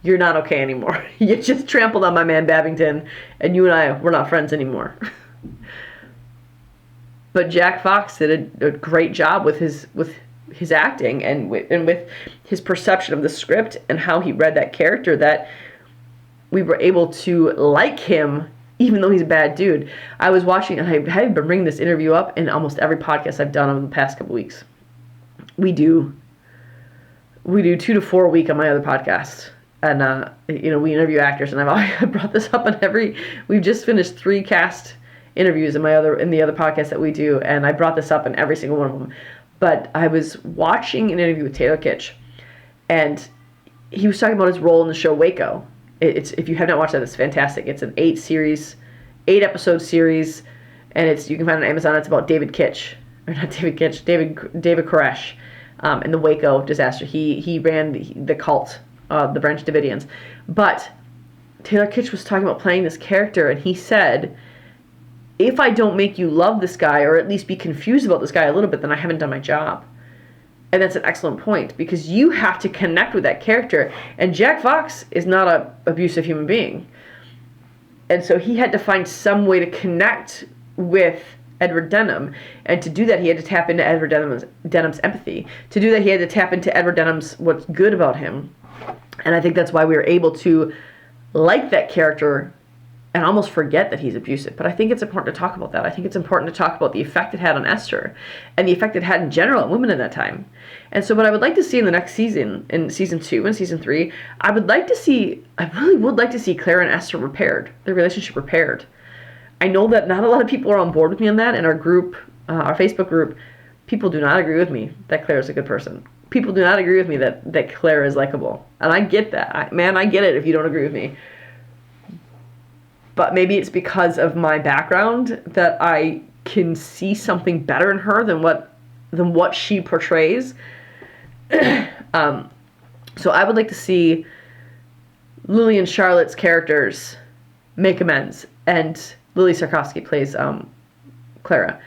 You're not okay anymore. You just trampled on my man Babington, and you and I, we're not friends anymore. But Jack Fox did a great job with his acting and with his perception of the script and how he read that character, that we were able to like him even though he's a bad dude. I was watching, and I have been bringing this interview up in almost every podcast I've done over the past couple weeks. We do 2 to 4 a week on my other podcast. And, we interview actors, and I brought this up on we've just finished 3 cast interviews in the other podcast that we do, and I brought this up in every single one of them. But I was watching an interview with Taylor Kitsch, and he was talking about his role in the show Waco. If you have not watched that, it's fantastic. It's an 8-episode series, and you can find it on Amazon. It's about David Koresh, in the Waco disaster. He ran the cult, the Branch Davidians. But Taylor Kitsch was talking about playing this character, and he said, if I don't make you love this guy, or at least be confused about this guy a little bit, then I haven't done my job. And that's an excellent point, because you have to connect with that character. And Jack Fox is not an abusive human being. And so he had to find some way to connect with Edward Denham. And to do that, he had to tap into Edward Denham's empathy. To do that, he had to tap into Edward Denham's what's good about him. And I think that's why we were able to like that character and almost forget that he's abusive. But I think it's important to talk about that. I think it's important to talk about the effect it had on Esther and the effect it had in general on women at that time. And so what I would like to see in the next season, in season 2 and season 3, I really would like to see Clara and Esther repaired, their relationship repaired. I know that not a lot of people are on board with me on that. In our group, our Facebook group, people do not agree with me that Claire's a good person. People do not agree with me that Clara is likable. And I get that. I get it if you don't agree with me. But maybe it's because of my background that I can see something better in her than what she portrays. So I would like to see Lily and Charlotte's characters make amends, and Lily Sarkowski plays Clara,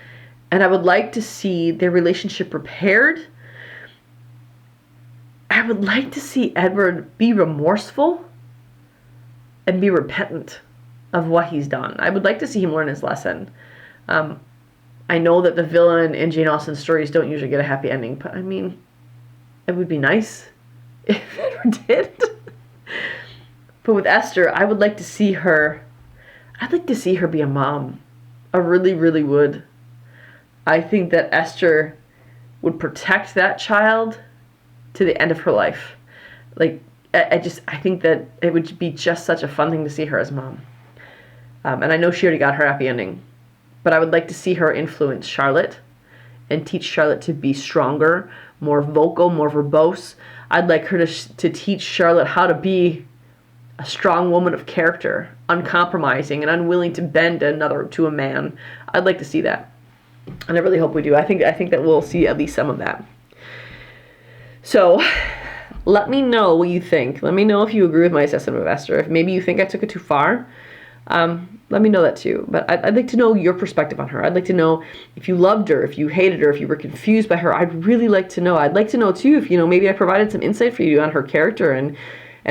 And I would like to see their relationship repaired. I would like to see Edward be remorseful and be repentant of what he's done. I would like to see him learn his lesson. I know that the villain in Jane Austen stories don't usually get a happy ending, but I mean, it would be nice if Edward did. But with Esther, I would like to see her, I'd like to see her be a mom. I really, really would. I think that Esther would protect that child to the end of her life. Like, I think that it would be just such a fun thing to see her as mom. And I know she already got her happy ending, but I would like to see her influence Charlotte and teach Charlotte to be stronger, more vocal, more verbose. I'd like her to teach Charlotte how to be a strong woman of character, uncompromising and unwilling to bend to a man. I'd like to see that. And I really hope we do. I think that we'll see at least some of that. So let me know what you think. Let me know if you agree with my assessment of Esther. If maybe you think I took it too far, let me know that too. But I'd like to know your perspective on her. I'd like to know if you loved her, if you hated her, if you were confused by her. I'd really like to know. I'd like to know too if, maybe I provided some insight for you on her character and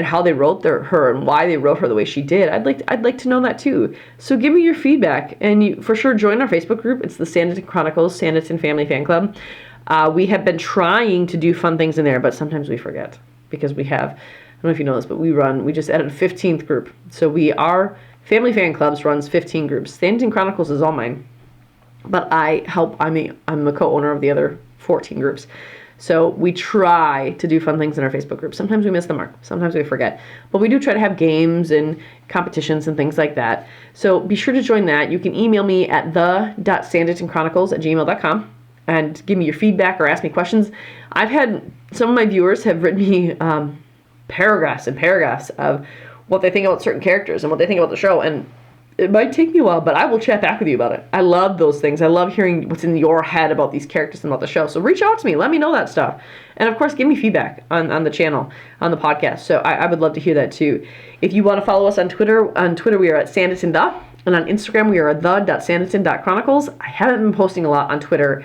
how they wrote her and why they wrote her the way she did. I'd like to know that too. So give me your feedback, and you for sure join our Facebook group. It's the Sanditon Chronicles, Sanditon Family Fan Club. We have been trying to do fun things in there, but sometimes we forget because we have, I don't know if you know this, but we just added a 15th group. So our Family Fan Clubs runs 15 groups. Sanditon Chronicles is all mine, but I'm a co-owner of the other 14 groups. So we try to do fun things in our Facebook group. Sometimes we miss the mark. Sometimes we forget. But we do try to have games and competitions and things like that. So be sure to join that. You can email me at the.sanditonchronicles@gmail.com and give me your feedback or ask me questions. I've had some of my viewers have written me paragraphs and paragraphs of what they think about certain characters and what they think about the show. And it might take me a while, but I will chat back with you about it. I love those things. I love hearing what's in your head about these characters and about the show. So reach out to me. Let me know that stuff. And of course, give me feedback on the channel, on the podcast. So I would love to hear that too. If you want to follow us on Twitter we are at Sanditon. And on Instagram, we are at the.sanditon.chronicles. I haven't been posting a lot on Twitter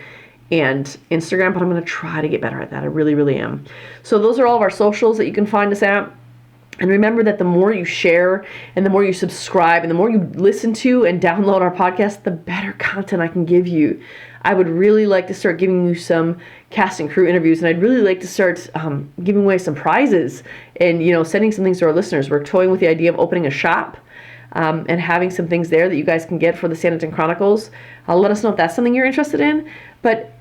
and Instagram, but I'm going to try to get better at that. I really, really am. So those are all of our socials that you can find us at. And remember that the more you share and the more you subscribe and the more you listen to and download our podcast, the better content I can give you. I would really like to start giving you some cast and crew interviews, and I'd really like to start giving away some prizes and sending some things to our listeners. We're toying with the idea of opening a shop and having some things there that you guys can get for the Sanditon Chronicles. Let us know if that's something you're interested in, but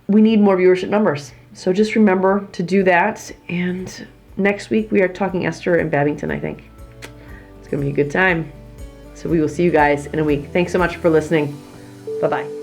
we need more viewership numbers. So just remember to do that, and next week we are talking Esther and Babington, I think. It's going to be a good time. So we will see you guys in a week. Thanks so much for listening. Bye-bye.